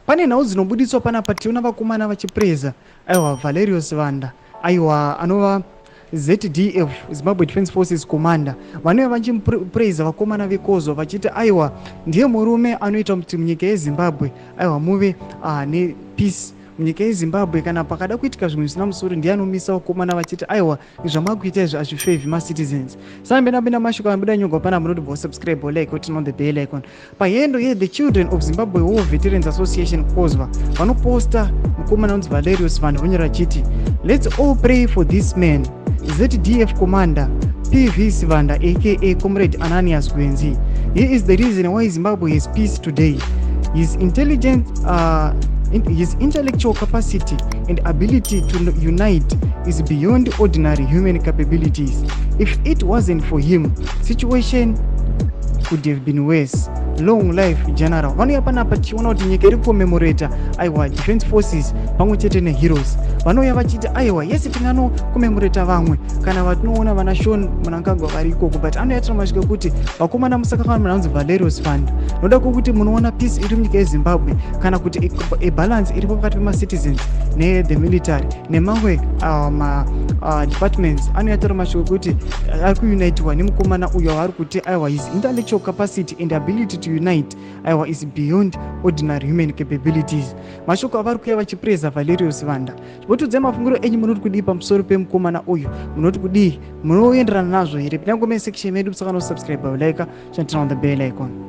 Pane nhau dzinobudiswa panapa tiona vakomana vachipreza aiwa Valerio Sibanda aiwa anova ZDF Zimbabwe Defense Forces Commander vanenge vachipreza vakomana vekozwa vachiti aiwa ndiye murume anoita kuti munyika yeZimbabwe aiwa muve nepeace munyika yeZimbabwe. Kana pakada kuitika zvinhu zvisina musoro ndiye anomisa vakomana vachiti aiwa zvamakuita izvi hazvifavhi macitizens. Sambena mashoko ambuda nyogwa pana munoti subscribe like turn on the bell icon. Payendo ye the children of Zimbabwe War Veterans Association kozva vanoposta mukomana unzi Valerio Sibanda vonyora chiti let's all pray for this man ZDF Commander PV Sibanda aka Comrade Ananias Gwenzi. He is the reason why Zimbabwe has peace today. His intellectual capacity and ability to unite is beyond ordinary human capabilities. If it wasn't for him, situation could have been worse. Long life general. Vanouya panapa tichiona kuti nyika iri kucommemorata aiwa defense forces pamwe chete neheroes. Vanouya vachiti aiwa yese tingano commemorata vamwe kana vatinoona vana Sean Mnangagwa vari ikoko, but anoyatira masvika kuti vakomana musakafana munanzi Valerio Sibanda noda kuti munoona peace iri munyika yeZimbabwe kana kuti a balance iripo pakati pemacitizens nethe military nemamwe departments. Anoyatira masvika kuti ari kuunitiwa nemukomana uyo vari kuti aiwa his intellectual capacity and ability to unite aiwa is beyond ordinary human capabilities. Mashoko avari kuuya vachipreza Valerio Sibanda. Votudzai mafungiro enyu munoti kudii pamusoro pemukomana uyu, munoti kudii, munoenderana nazvo here? Pinda mucomment section medu, musakano subscribe like turn on the bell icon.